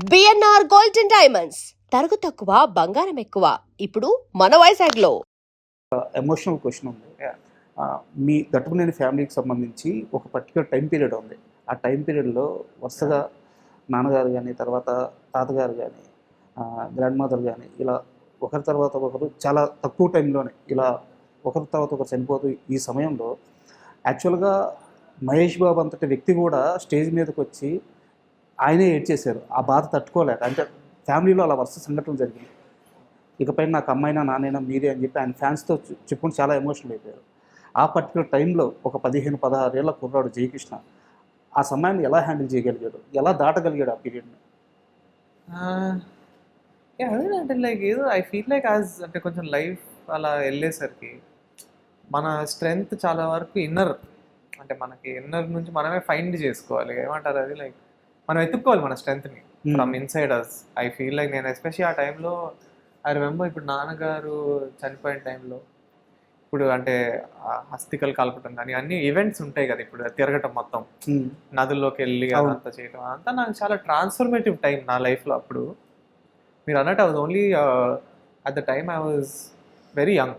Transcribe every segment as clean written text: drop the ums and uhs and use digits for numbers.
BNR gold and diamonds తరుగు తక్కువ బంగారం ఎక్కువ ఇప్పుడు మన వైజాగ్లో. ఎమోషనల్ క్వశ్చన్ ఉంది. Yeah. మీ గట్టుకునేని ఫ్యామిలీకి సంబంధించి ఒక పర్టికులర్ టైం పీరియడ్ ఉంది. ఆ టైం పీరియడ్లో వరుసగా నాన్నగారు కానీ, తర్వాత తాతగారు కానీ, గ్రాండ్ మదర్ కానీ, ఇలా ఒకరి తర్వాత ఒకరు చాలా తక్కువ టైంలోనే ఇలా ఒకరి తర్వాత ఒకరు చనిపోతూ ఈ సమయంలో యాక్చువల్గా మహేష్ బాబు అంతటి వ్యక్తి కూడా స్టేజ్ మీదకి వచ్చి ఆయనే ఏడ్చేశారు. ఆ బాధ తట్టుకోలేక, అంటే ఫ్యామిలీలో అలా వరుస సంఘటనలు జరిగింది. ఇకపై నాకు అమ్మాయినా నాన్నైనా మీరే అని చెప్పి ఆయన ఫ్యాన్స్తో చెప్పుకుని చాలా ఎమోషనల్ అయిపోయారు. ఆ పర్టికులర్ టైంలో ఒక 15-16 ఏళ్ల కుర్రాడు జయకృష్ణ ఆ సమయాన్ని ఎలా హ్యాండిల్ చేయగలిగాడు, ఎలా దాటగలిగాడు ఆ పీరియడ్ని? అదేనంటే లైక్ ఏదో ఐ ఫీల్ లైక్ అంటే కొంచెం లైఫ్ అలా వెళ్ళేసరికి మన స్ట్రెంగ్త్ చాలా వరకు ఇన్నర్, అంటే మనకి ఇన్నర్ నుంచి మనమే ఫైండ్ చేసుకోవాలి. ఏమంటారు అది, లైక్ మనం ఎత్తుక్కోవాలి మన స్ట్రెంగ్త్ని from inside us. I feel like నేను ఎస్పెషల్లీ ఆ టైంలో ఐ రిమెంబర్ ఇప్పుడు నాన్నగారు చనిపోయిన టైంలో ఇప్పుడు అంటే హస్తికలు కలపటం కానీ అన్ని ఈవెంట్స్ ఉంటాయి కదా, ఇప్పుడు తిరగటం మొత్తం నదుల్లోకి వెళ్ళి అదంతా చేయటం అంతా నాకు చాలా ట్రాన్స్ఫర్మేటివ్ టైం నా లైఫ్లో. అప్పుడు మీరు అన్నట్టు I was only at the time I was very young,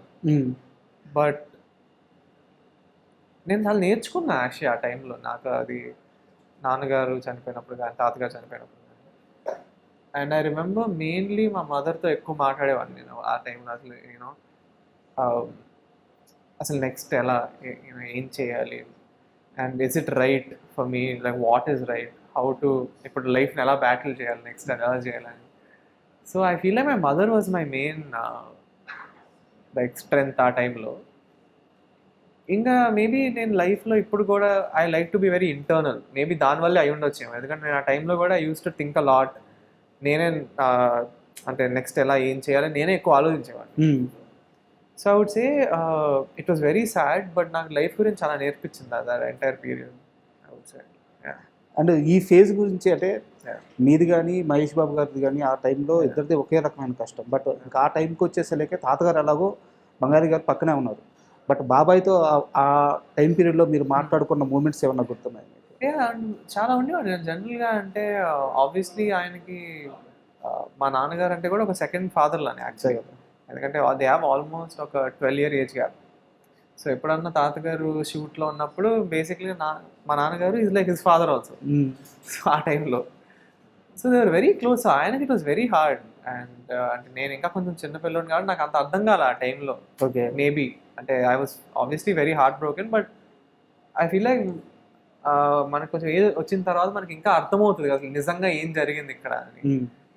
but నేను చాలా నేర్చుకున్నా యాక్చువల్లీ ఆ టైంలో. నాకు అది నాన్నగారు చనిపోయినప్పుడు కానీ తాతగారు చనిపోయినప్పుడు కానీ. అండ్ ఐ రిమెంబర్ మెయిన్లీ మా మదర్తో ఎక్కువ మాట్లాడేవాడిని నేను ఆ టైంలో. అసలు నేను అసలు నెక్స్ట్ ఎలా ఏం చేయాలి, and is it right for me, like what is right, how to ఇప్పుడు లైఫ్ని ఎలా బ్యాటిల్ చేయాలి, నెక్స్ట్ ఎలా చేయాలని. So I feel like my mother was my main like strength ఆ టైంలో. ఇంకా మేబీ నేను లైఫ్లో ఇప్పుడు కూడా I like to be very internal, maybe దానివల్లే అయి ఉండొచ్చేమో. ఎందుకంటే నేను ఆ టైంలో కూడా I use to think a lot. నేనే అంటే నెక్స్ట్ ఎలా ఏం చేయాలి నేనే ఎక్కువ ఆలోచించేవాడిని. So I would say it was very sad, but నాకు లైఫ్ గురించి చాలా నేర్పించింది అది entire period I would say. And ఈ ఫేజ్ గురించి అంటే మీది కానీ మహేష్ బాబు గారిది కానీ ఆ టైంలో ఇద్దరిది ఒకే రకమైన కష్టం. బట్ ఇంకా ఆ టైంకి వచ్చేసరికి తాతగారు ఎలాగో బంగారీ గారు పక్కనే ఉన్నారు. బట్ బాబాయ్తో ఆ టైం పీరియడ్లో మీరు మాట్లాడుకున్న మూమెంట్స్ ఏమన్నా గుర్తున్నాయి? చాలా ఉండేవాడు. నేను జనరల్గా అంటే ఆబ్వియస్లీ ఆయనకి మా నాన్నగారు అంటే కూడా ఒక సెకండ్ ఫాదర్ లానే యాక్చువల్గా. ఎందుకంటే దే హ్యావ్ ఆల్మోస్ట్ ఒక 12 year ఏజ్ గ్యాప్. సో ఎప్పుడన్నా తాతగారు షూట్లో ఉన్నప్పుడు బేసిక్లీ మా నాన్నగారు is like his father also. So ఆ టైంలో so they are very close. ఆయనకి it was very hard. And అంటే నేను ఇంకా కొంచెం చిన్నపిల్లని కాబట్టి నాకు అంత అర్థం కాలే ఆ టైంలో. ఓకే, మేబీ అంటే I was obviously very heart broken, but I feel like మనకు కొంచెం ఏజ్ వచ్చిన తర్వాత మనకి ఇంకా అర్థమవుతుంది కదా నిజంగా ఏం జరిగింది ఇక్కడ అని.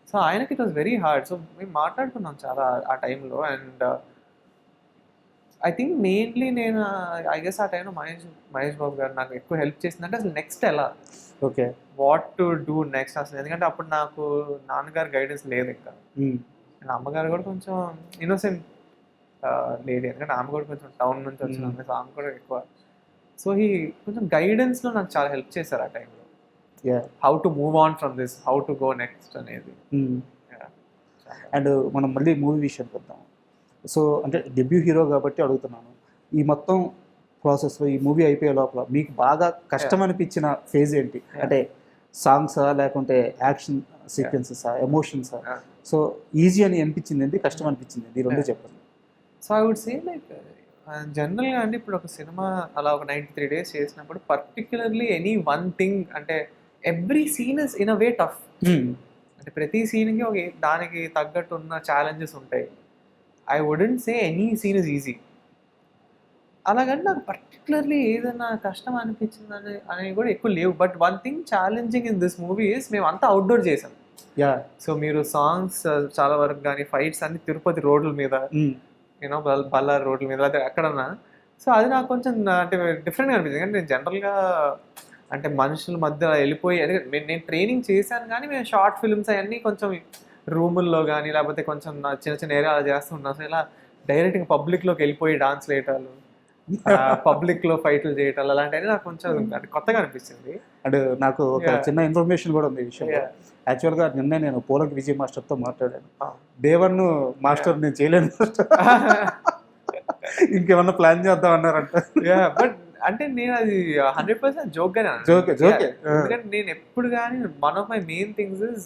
సో ఆయనకి it was very hard. So మేము మాట్లాడుకున్నాం చాలా ఆ టైంలో. అండ్ ఐ థింక్ మెయిన్లీ నేను ఐ గెస్ ఆ టైంలో మహేష్ బాబు గారు నాకు ఎక్కువ హెల్ప్ చేసిందంటే అసలు నెక్స్ట్ ఎలా, okay, what to do next అసలు. ఎందుకంటే అప్పుడు నాకు నాన్నగారు గైడెన్స్ లేదు ఇంకా. అండ్ అమ్మగారు కూడా కొంచెం ఇన్నోసెంట్ లేడీ, ఎందుకంటే ఆమె కూడా కొంచెం టౌన్ నుంచి వచ్చిన, సో ఆమె కూడా ఎక్కువ. సో ఈ కొంచెం గైడెన్స్లో నాకు చాలా హెల్ప్ చేశారు ఆ టైంలో. How to move on from this, how to go next అనేది. అండ్ మనం మళ్ళీ మూవీ విషయానికి వద్దాం. సో అంటే డెబ్యూ హీరో కాబట్టి అడుగుతున్నాను, ఈ మొత్తం ప్రాసెస్లో ఈ మూవీ అయిపోయే లోపల మీకు బాగా కష్టం అనిపించిన ఫేజ్ ఏంటి? అంటే సాంగ్సా, లేకుంటే యాక్షన్ సీక్వెన్సెసా, ఎమోషన్సా? సో ఈజీ అని అనిపించింది ఏంటి, కష్టం అనిపించింది ఏంటి, ఈ రెండు చెప్పండి. So I would say like జనరల్గా అండి ఇప్పుడు ఒక సినిమా అలా ఒక 93 days చేసినప్పుడు పర్టికులర్లీ ఎనీ వన్ థింగ్ అంటే every scene is in a way tough. అంటే ప్రతి సీన్కి ఒక దానికి తగ్గట్టు ఉన్న ఛాలెంజెస్ ఉంటాయి. I wouldn't say any scene is easy. అలాగని నాకు పర్టికులర్లీ ఏదైనా కష్టం అనిపించింది అనేవి కూడా ఎక్కువ లేవు. But one thing challenging in this movie is మేము అంతా అవుట్డోర్ చేసాం. సో మీరు సాంగ్స్ చాలా వరకు కానీ ఫైట్స్ అన్ని తిరుపతి రోడ్ల మీద, యూనో బల్లార్ రోడ్ల మీద లేదా ఎక్కడన్నా. సో అది నాకు కొంచెం అంటే డిఫరెంట్గా అనిపించింది. ఎందుకంటే నేను జనరల్గా అంటే మనుషుల మధ్య వెళ్ళిపోయి నేను ట్రైనింగ్ చేశాను, కానీ మేము షార్ట్ ఫిల్మ్స్ అవన్నీ కొంచెం రూముల్లో కానీ లేకపోతే కొంచెం చిన్న చిన్న ఏరియా అలా చేస్తుంటాం. సో ఇలా డైరెక్ట్గా పబ్లిక్లోకి వెళ్ళిపోయి డాన్స్ వేయటాలు, పబ్లిక్లో ఫైట్లు చేయటాలు అలాంటివి నాకు కొంచెం అంటే కొత్తగా అనిపించింది. అండ్ నాకు ఒక చిన్న ఇన్ఫర్మేషన్ కూడా ఉంది ఈ విషయం. యాక్చువల్గా నిన్నే నేను పోలక్ విజయ్ మాస్టర్తో మాట్లాడాను. దేవన్ మాస్టర్ నేను చేయలేను మాస్టర్, ఇంకేమన్నా ప్లాన్ చేద్దాం అన్నారంట. బట్ అంటే నేను అది 100% జోక్గానే. ఎందుకంటే నేను ఎప్పుడు కానీ one of my main things is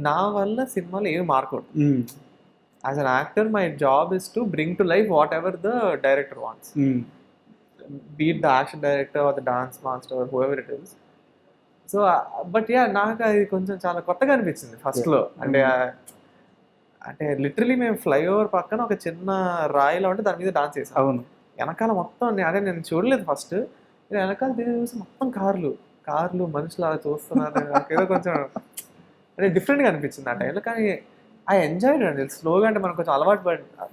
నా వల్ల సినిమాలో ఏమి మారకూడదు. As an actor my job is to bring to life whatever the director wants, be it the action director or the dance master or whoever it is. So but yeah, నాకు అది కొంచెం చాలా కొత్తగా అనిపించింది ఫస్ట్లో. అంటే లిటరలీ మేము flyover పక్కన ఒక చిన్న రాయిలో ఉంటే దాని మీద డాన్స్ చేసాం. అవును. వెనకాల మొత్తం అదే నేను చూడలేదు ఫస్ట్, వెనకాల తిరిగి చూసి మొత్తం కార్లు మనుషులు అలా చూస్తున్నారు. నాకేదో కొంచెం అంటే డిఫరెంట్గా అనిపించింది ఆ టైంలో. కానీ ఐ ఎంజాయ్డ్ అండి స్లోగా. అంటే మనకు కొంచెం అలవాటు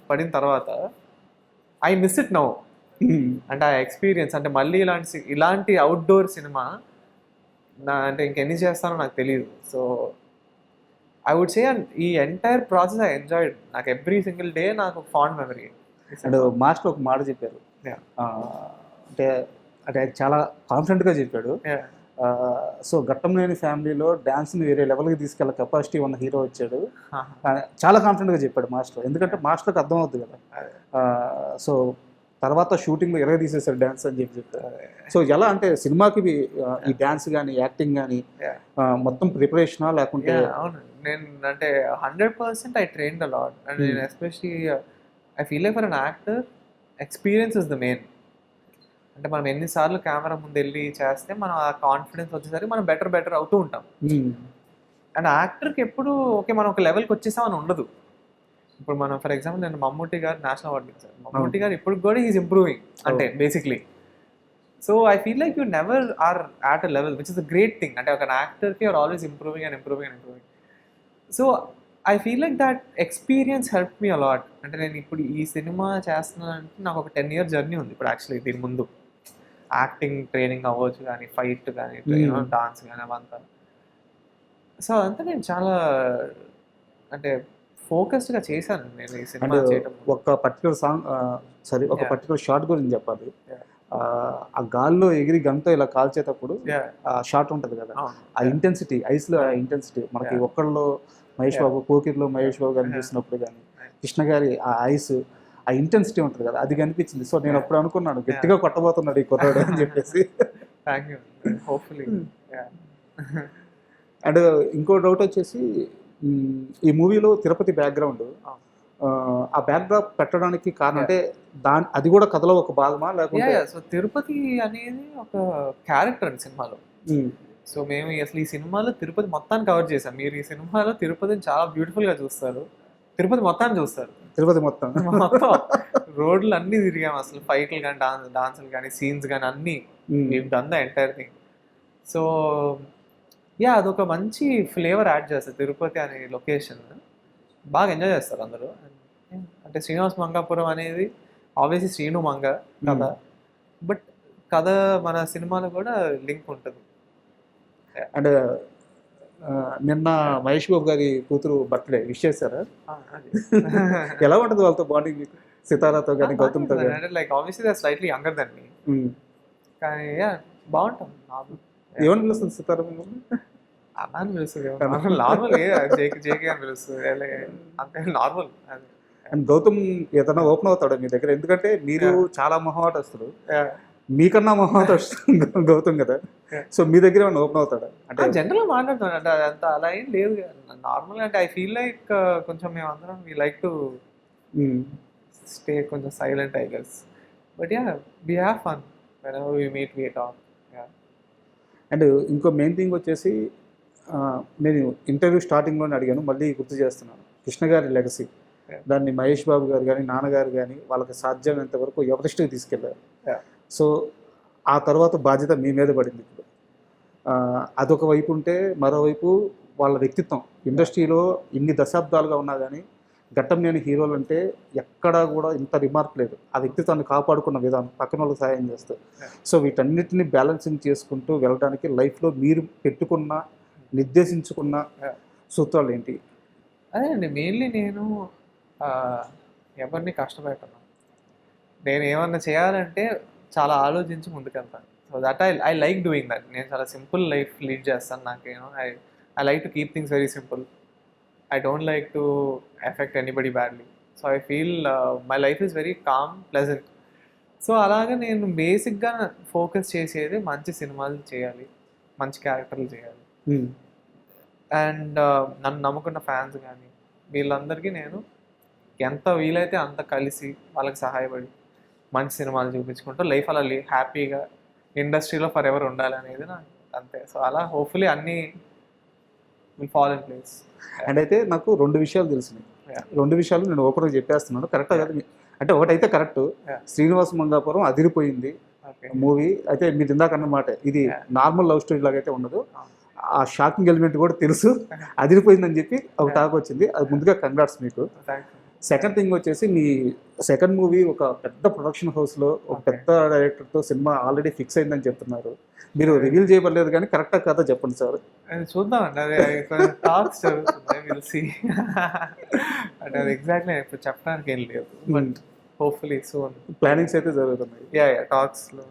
పడిన తర్వాత ఐ మిస్ ఇట్ నౌ. అంటే ఆ ఎక్స్పీరియన్స్, అంటే మళ్ళీ ఇలాంటి అవుట్డోర్ సినిమా అంటే ఇంకెన్ని చేస్తానో నాకు తెలియదు. సో ఐ వుడ్ సే ఈ ఎంటైర్ ప్రాసెస్ ఐ ఎంజాయ్డ్. నాకు ఎవ్రీ సింగిల్ డే నాకు ఫాండ్ మెమరీ. అండ్ మాస్టర్ ఒక మాట చెప్పారు, అంటే అంటే చాలా కాన్ఫిడెంట్గా చెప్పాడు. సో ఘట్టంనేని ఫ్యామిలీలో డ్యాన్స్ని వేరే లెవెల్కి తీసుకెళ్ళే కెపాసిటీ ఉన్న హీరో వచ్చాడు. చాలా కాన్ఫిడెంట్గా చెప్పాడు మాస్టర్, ఎందుకంటే మాస్టర్కి అర్థం అవుతుంది కదా. సో తర్వాత షూటింగ్లో ఎరగ తీసేసాడు డ్యాన్స్ అని చెప్పారు. సో ఎలా అంటే సినిమాకి ఈ డ్యాన్స్ కానీ యాక్టింగ్ కానీ మొత్తం ప్రిపరేషనా లేకుంటే? అవును, నేను అంటే 100% ఐ ట్రైన్డ్ అలాట్. అండ్ నేను especially I feel like for an actor experience is the main. అంటే మనం ఎన్నిసార్లు కెమెరా ముందు వెళ్ళి చేస్తే మనం ఆ కాన్ఫిడెన్స్ వచ్చేసరికి మనం బెటర్ అవుతూ ఉంటాం. అండ్ యాక్టర్కి ఎప్పుడు ఓకే మనం ఒక లెవెల్కి వచ్చేసామని ఉండదు. ఇప్పుడు మనం ఫర్ ఎగ్జాంపుల్ నేను మమ్మూటి గారు నేషనల్ అవార్డు ఇచ్చారు. మమ్మూటి గారు ఇప్పుడు కూడా ఈజ్ ఇంప్రూవింగ్ అంటే basically. So I feel like you never are at a level which is a great thing. అంటే ఒక యాక్టర్కి are always improving. So I feel like that experience help me a lot. అంటే నేను ఇప్పుడు ఈ సినిమా చేస్తున్నానంటే నాకు ఒక 10 year జర్నీ ఉంది ఇప్పుడు యాక్చువల్లీ. దీని ముందు యాక్టింగ్ ట్రైనింగ్ అవ్వచ్చు కానీ, ఫైట్ కానీ, డాన్స్ కానీ అవంతా. సో అదంతా నేను చాలా అంటే ఫోకస్డ్గా చేశాను నేను ఈ సినిమా చేయడం. ఒక పర్టికులర్ సాంగ్ ఒక పర్టికులర్ షాట్ గురించి చెప్పాలి. ఆ గాల్లో ఎగిరి గంతో ఇలా కాల్చేటప్పుడు ఆ షాట్ ఉంటుంది కదా, ఆ ఇంటెన్సిటీ, ఐస్లో ఆ ఇంటెన్సిటీ మనకి ఒక్కళ్ళు మహేష్ బాబు, పోకిర్లో మహేష్ బాబు గారిని చూసినప్పుడు కానీ, కృష్ణ గారి ఆ ఐస్, ఆ ఇంటెన్సిటీ ఉంటుంది కదా, అది కనిపించింది. సో నేను అప్పుడు అనుకున్నాను గట్టిగా కొట్టబోతున్నాడు ఈ కుర్రాడు అని చెప్పేసి. Thank you, hopefully. అండ్ ఇంకో డౌట్ వచ్చేసి, ఈ మూవీలో తిరుపతి బ్యాక్గ్రౌండ్, ఆ బ్యాక్డ్రాప్ పెట్టడానికి కారణం అంటే అది కూడా కథలో ఒక భాగమా లేకుంటే? సో తిరుపతి అనేది ఒక క్యారెక్టర్ అండి సినిమాలో. సో మేము అసలు ఈ సినిమాలో తిరుపతి మొత్తాన్ని కవర్ చేసాం. మీరు ఈ సినిమాలో తిరుపతిని చాలా బ్యూటిఫుల్గా చూస్తారు, తిరుపతి మొత్తాన్ని చూస్తారు. తిరుపతి మొత్తం రోడ్లు అన్నీ తిరిగాము అసలు, ఫైట్లు కానీ, డాన్సులు కానీ, సీన్స్ కానీ అన్నీ done the entire thing. So yeah, అదొక మంచి ఫ్లేవర్ యాడ్ చేస్తారు. తిరుపతి అనే లొకేషన్ బాగా ఎంజాయ్ చేస్తారు అందరూ. అంటే శ్రీనివాస్ మంగాపురం అనేది ఆబ్వియస్లీ శ్రీను మంగ కథ, బట్ కథ మన సినిమాలో కూడా లింక్ ఉంటుంది. అండ్ నిన్న మహేష్ బాబు గారి కూతురు బర్త్డే విష్ చేశారా? ఎలా ఉంటుంది వాళ్ళతో బాండింగ్ మీకు, సితారాతో కానీ గౌతమ్తో కానీ? అంటే like obviously they are slightly younger than me, కానీ ఏమంటుంది ఏమని పిలుస్తుంది సితారా? అన్నా అని పిలుస్తుంది, నార్మల్ జేకే అని పిలుస్తుంది, అంతే నార్మల్. అండ్ గౌతమ్ ఏదైనా ఓపెన్ అవుతాడు మీ దగ్గర, ఎందుకంటే మీరు చాలా మొహమాటస్తులు, మీకన్నా మొహమాటస్తుడు గౌతమ్ కదా. సో మీ దగ్గర ఏమైనా ఓపెన్ అవుతాడా? అంటే జనరల్గా మాట్లాడుతాడు, అంటే అదంతా అలా ఏం లేదు నార్మల్. అంటే ఐ ఫీల్ లైక్ కొంచెం మేము అందరం వీ లైక్ టు స్టే కొంచెం silent I guess, but yeah we have fun whenever we meet we talk. And ఇంకో మెయిన్ థింగ్ వచ్చేసి, నేను ఇంటర్వ్యూ స్టార్టింగ్లోనే అడిగాను, మళ్ళీ గుర్తు చేస్తున్నాను, కృష్ణ గారి లెగసీ, దాన్ని మహేష్ బాబు గారు కానీ, నాన్నగారు కానీ వాళ్ళకి సాధ్యమైనంత వరకు ఎవరిస్ట్కి తీసుకెళ్ళారు. సో ఆ తర్వాత బాధ్యత మీ మీద పడింది ఇప్పుడు. అదొక వైపు ఉంటే, మరోవైపు వాళ్ళ వ్యక్తిత్వం ఇండస్ట్రీలో ఇన్ని దశాబ్దాలుగా ఉన్నా కానీ ఘట్టంనేని హీరోలు అంటే ఎక్కడా కూడా ఇంత రిమార్క్ లేదు. ఆ వ్యక్తిత్వాన్ని కాపాడుకున్న విధానం, పక్కన వాళ్ళకి సహాయం చేస్తూ. సో వీటన్నిటిని బ్యాలెన్సింగ్ చేసుకుంటూ వెళ్ళడానికి లైఫ్లో మీరు పెట్టుకున్న, నిర్దేశించుకున్న సూత్రాలు ఏంటి? అదే అండి, మెయిన్లీ నేను ఎవరిని కష్టపెట్టను. నేను ఏమన్నా చేయాలంటే చాలా ఆలోచించి ముందుకెళ్తాను. So that I like doing that. నేను చాలా సింపుల్ లైఫ్ లీడ్ చేస్తాను. నాకేమో I like to keep things very simple. I don't like to affect anybody badly. So I feel my life is very calm, pleasant. So అలాగే నేను బేసిక్గా focus చేసేది మంచి సినిమాలు చేయాలి, మంచి క్యారెక్టర్లు చేయాలి. అండ్ నన్ను నమ్ముకున్న ఫ్యాన్స్ కానీ వీళ్ళందరికీ నేను ఎంత వీలైతే అంత కలిసి వాళ్ళకి సహాయపడి మంచి సినిమాలు చూపించుకుంటూ లైఫ్ అలా హ్యాపీగా ఇండస్ట్రీలో ఫర్ ఎవర్ ఉండాలి అనేది నా అంతే. సో అలా హోప్ఫుల్లీ అన్నీ will fall in place. And అయితే నాకు 2 విషయాలు తెలిసినాయి. Yeah. 2 విషయాలు నేను ఓపెన్గా చెప్పేస్తున్నాను, కరెక్టా కదా? అంటే ఒకటైతే కరెక్ట్, Yeah. శ్రీనివాస్ మంగాపురం అదిరిపోయింది ఓకే. మూవీ. అయితే మీరు ఇందాక అన్నమాట ఇది Yeah. నార్మల్ లవ్ స్టోరీ లాగా అయితే ఉండదు, Ah. ఆ షాకింగ్ ఎలిమెంట్ కూడా తెలుసు. అదిరిపోయిందని చెప్పి ఒక టాక్ వచ్చింది, అది ముందుగా కంగ్రాట్స్ మీకు. Thank you. సెకండ్ థింగ్ వచ్చేసి మీ సెకండ్ మూవీ ఒక పెద్ద ప్రొడక్షన్ హౌస్లో ఒక Okay. పెద్ద డైరెక్టర్తో సినిమా ఆల్రెడీ ఫిక్స్ అయిందని చెప్తున్నారు. మీరు రివీల్ చేయబడలేదు కానీ కరెక్టా కథ చెప్పండి సార్. అది చూద్దామండి, అది కొంచెం టాక్స్ జరుగుతుంది, విల్ సీ. అంటే అది ఎగ్జాక్ట్లీ ఇప్పుడు చెప్పడానికి ఏం లేదు, బట్ హోప్ఫుల్లీ సూన్ ప్లానింగ్స్ అయితే జరుగుతున్నాయి. యా టాక్స్లో.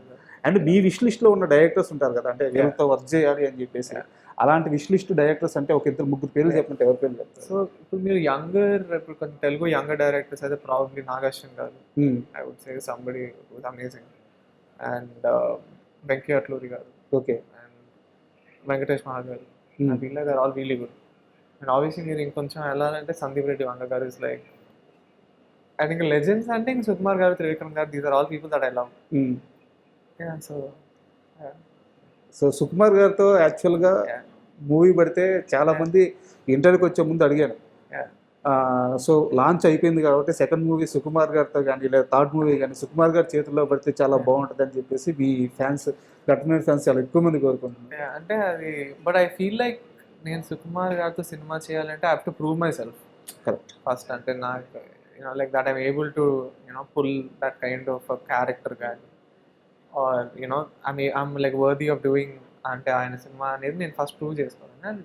అండ్ మీ విష్ లిస్ట్లో ఉన్న డైరెక్టర్స్ ఉంటారు కదా, అంటే వీళ్ళతో వర్క్ చేయాలి అని చెప్పేసి, అలాంటి విష్ లిస్ట్ డైరెక్టర్స్ అంటే ఒక 2-3 పేర్లు చెప్పంటే ఎవరి పేర్లు చెప్తారు? సో ఇప్పుడు మీరు ఇప్పుడు కొంచెం తెలుగు యంగర్ డైరెక్టర్స్ అయితే probably Nagarjuna garu, I would say somebody was amazing. And Venky Atluri garu, okay, and Venkatesh Maha garu, వీళ్ళ గారు all really good. And obviously మీరు ఇంకొంచెం వెళ్ళాలంటే Sandeep Reddy Vanga garu is like I think legends. అంటే ఇంక Sukumar garu, Trivikram garu, these are all people that I love. So Sukumar గారితో యాక్చువల్గా మూవీ పడితే చాలా మంది ఇంటర్వ్యూకి వచ్చే ముందు అడిగాను. సో లాంచ్ అయిపోయింది కాబట్టి సెకండ్ మూవీ సుకుమార్ గారితో కానీ లేదా థర్డ్ మూవీ కానీ సుకుమార్ గారి చేతుల్లో పడితే చాలా బాగుంటుంది అని చెప్పేసి మీ ఫ్యాన్స్, గట్టిన ఫ్యాన్స్ చాలా ఎక్కువ మంది కోరుకుంటున్నారు. అంటే అది, బట్ ఐ ఫీల్ లైక్ నేను సుకుమార్ గారితో సినిమా చేయాలంటే I have to prove myself correct first. అంటే నాకు like that I'm able to pull that kind of character కానీ, or I'm like worthy of doing అంటే ఆయన సినిమా అనేది నేను ఫస్ట్ ప్రూవ్ చేసుకోవాలి. And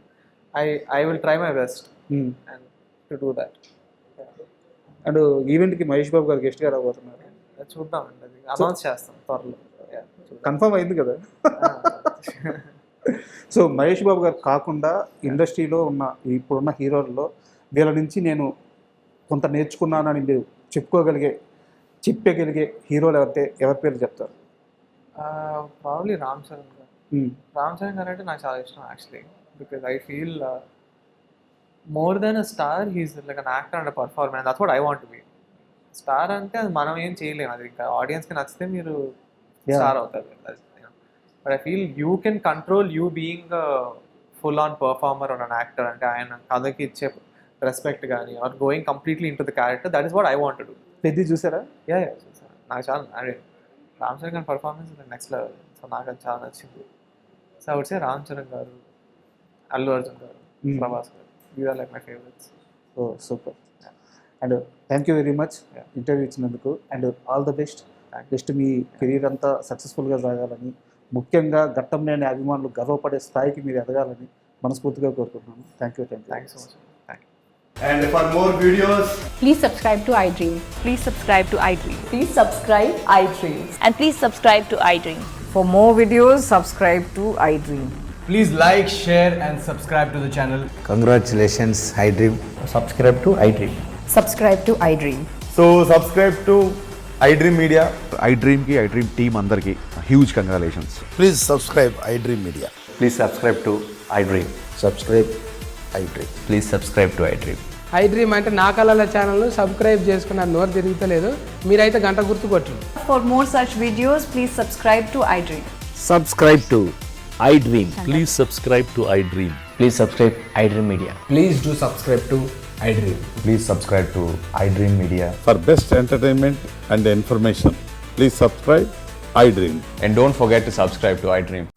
I will try my best and to do that. And ఈవెంట్కి మహేష్ బాబు గారు గెస్ట్గా రాబోతున్నారు, చూద్దామండి, అది అనౌన్స్ చేస్తాం త్వరలో. కన్ఫర్మ్ అయింది కదా? సో మహేష్ బాబు గారు కాకుండా ఇండస్ట్రీలో ఉన్న ఇప్పుడున్న హీరోల్లో వీళ్ళ నుంచి నేను కొంత నేర్చుకున్నానని మీరు చెప్పగలిగే హీరోలు ఎవరి పేరు చెప్తారు? ప్రాబ్లీ రామ్ చరణ్ గారు. రామ్ చరణ్ గారు అంటే నాకు చాలా ఇష్టం actually, because I feel more than a star he's like an actor and a performer. That's what I want to be. Star అంటే అది మనం ఏం చేయలేము, అది ఇంకా ఆడియన్స్కి నచ్చితే మీరు స్టార్ అవుతారు. But I feel you can control you being full on performer on an actor. అంటే ఆయన కథకి ఇచ్చే రెస్పెక్ట్ కానీ are going completely into the character, that is what I want to do. పెద్ద చూసారా? యా చూసాను, నాకు చాలా అదే రామ్ చరణ్ గారి పర్ఫార్మెన్స్ నెక్స్ట్ లెవెల్. సో నాకు అది చాలా నచ్చింది. So I would say Ram Charan garu, Allu Arjun garu, Prabhas garu, these are like my favourites. Oh super. And thank you very much interview ఇచ్చినందుకు, and all the best. Next మీ కెరీర్ అంతా సక్సెస్ఫుల్గా సాగాలని, ముఖ్యంగా ఘట్టంలేని అభిమానులు గర్వపడే స్థాయికి మీరు ఎదగాలని మనస్ఫూర్తిగా కోరుకుంటున్నాను. Thank you so much. And for more videos, Please subscribe to iDream. Please subscribe to iDream. Please subscribe iDream. And please subscribe to iDream. For more videos, subscribe to iDream. please like, share and subscribe to the channel. Congratulations, iDream. Subscribe to iDream. Subscribe to iDream. So subscribe to iDream Media. iDream ki iDream team andarki huge congratulations. Please subscribe iDream Media. Please subscribe to iDream. Subscribe iDream. Please subscribe to iDream. iDream అంటే నా కళల channel subscribe చేసుకున్న నోరు తిరుగుతలేదు, మీరైతే గంట గుర్తు కొట్టండి. For more such videos, please subscribe to iDream. Subscribe to iDream. Please subscribe to iDream. Please subscribe iDream Media. Please do subscribe to iDream. Please subscribe to iDream Media. For best entertainment and information, please subscribe iDream. And don't forget to subscribe to iDream.